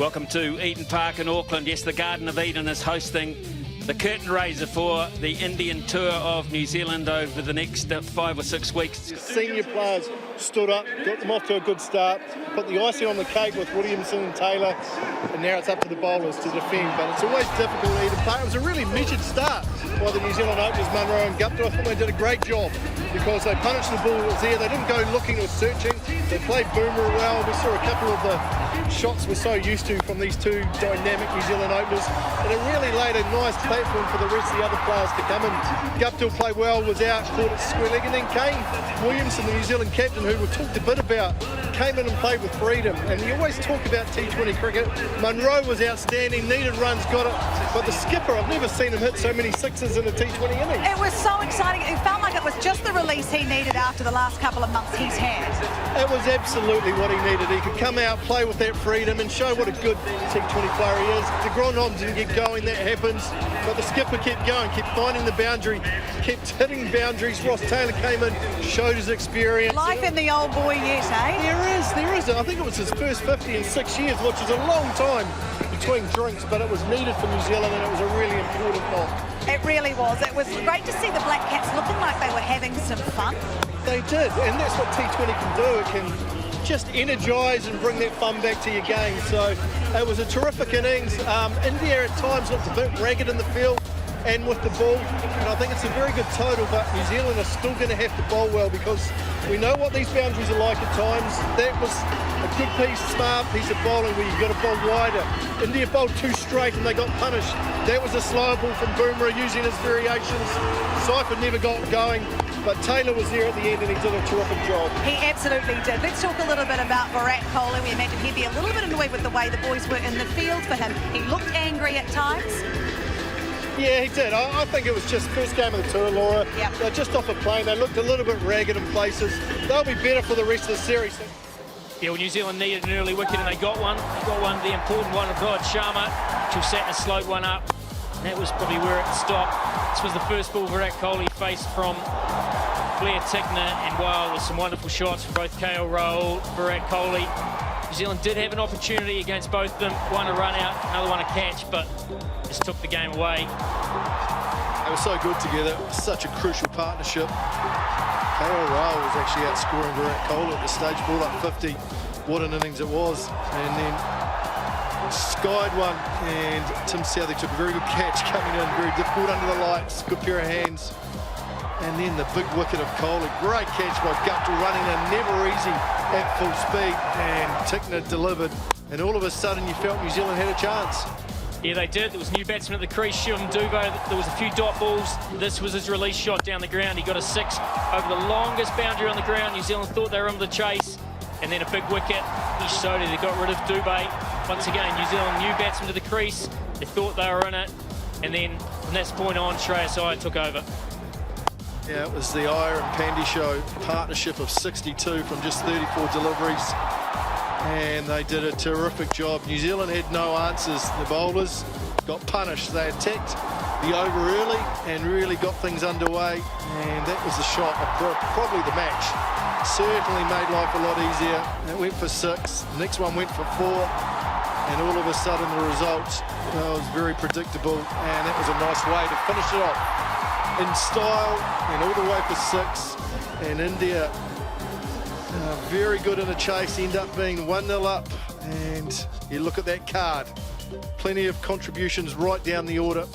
Welcome to Eden Park in Auckland. Yes, the Garden of Eden is hosting the curtain raiser for the Indian tour of New Zealand over the next 5 or 6 weeks. Senior players stood up, got them off to a good start, put the icing on the cake with Williamson and Taylor, and now it's up to the bowlers to defend. But it's always difficult at Eden Park. It was a really measured start by the New Zealand openers, Munro and Guptill. I thought they did a great job because they punished the ball that was there. They didn't go looking or searching. They played Boomer well. We saw a couple of the shots we're so used to from these two dynamic New Zealand openers, and it really laid a nice platform for the rest of the other players to come in. Guptill played well, was out, caught it square leg, and then Kane Williamson, the New Zealand captain, who we talked a bit about, came in and played with freedom. And you always talk about T20 cricket. Munro was outstanding, needed runs, got it, but the skipper, I've never seen him hit so many sixes in a T20 innings. It was so exciting. It felt like it was just the release he needed after the last couple of months he's had. It was absolutely what he needed. He could come out, play with that freedom and show what a good T20 player he is. The Grandhomme didn't get going, that happens, but the skipper kept going, kept finding the boundary, kept hitting boundaries. Ross Taylor came in, showed his experience. Life in the old boy yet, eh? There is. I think it was his first 50 in 6 years, which is a long time between drinks, but it was needed for New Zealand and it was a really important knock. It really was. It was great to see the Black Caps looking like they were having some fun. They did, and that's what T20 can do. It can just energise and bring that fun back to your game. So it was a terrific innings. India at times looked a bit ragged in the field and with the ball, and I think it's a very good total, but New Zealand are still going to have to bowl well because we know what these boundaries are like at times. That was a good piece, smart piece of bowling where you've got to bowl wider. India bowled too straight and they got punished. That was a slower ball from Boomer using his variations. Seifert never got going, but Taylor was there at the end and he did a terrific job. He absolutely did. Let's talk a little bit about Virat Kohli. We imagine he'd be a little bit annoyed with the way the boys were in the field for him. He looked angry at times. Yeah, he did. I think it was just first game of the tour, Laura. Yep. They're just off a plane. They looked a little bit ragged in places. They'll be better for the rest of the series. Yeah, well, New Zealand needed an early wicket and they got one. They got one, the important one of Rohit Sharma, who sat and slowed one up. And that was probably where it stopped. This was the first ball Virat Kohli faced from Blair Tickner, and while there's some wonderful shots from both KL Rahul, Virat Kohli, New Zealand did have an opportunity against both of them. One a run out, another one a catch, but just took the game away. They were so good together. Such a crucial partnership. KL Rahul was actually outscoring Virat Kohli at the stage, ball up 50. What an innings it was. And then skied one, and Tim Southee took a very good catch coming in, very difficult under the lights, good pair of hands. And then the big wicket of Kohli, great catch by Guptill, running in, never easy at full speed, and Tickner delivered. And all of a sudden you felt New Zealand had a chance. Yeah, they did. There was new batsman at the crease, Shivam Dube. There was a few dot balls. This was his release shot down the ground. He got a 6 over the longest boundary on the ground. New Zealand thought they were on the chase. And then a big wicket. He showed it. They got rid of Dube. Once again, New Zealand new batsman to the crease. They thought they were in it. And then from that point on, Shreyas Iyer took over. Yeah, it was the Iyer and Pandey show, partnership of 62 from just 34 deliveries. And they did a terrific job. New Zealand had no answers. The bowlers got punished. They attacked the over early and really got things underway. And that was the shot of probably the match. Certainly made life a lot easier. It went for 6. The next one went for 4. And all of a sudden the result was very predictable. And that was a nice way to finish it off in style and all the way for 6. And India very good in a chase, end up being 1-0 up, and you look at that card, plenty of contributions right down the order.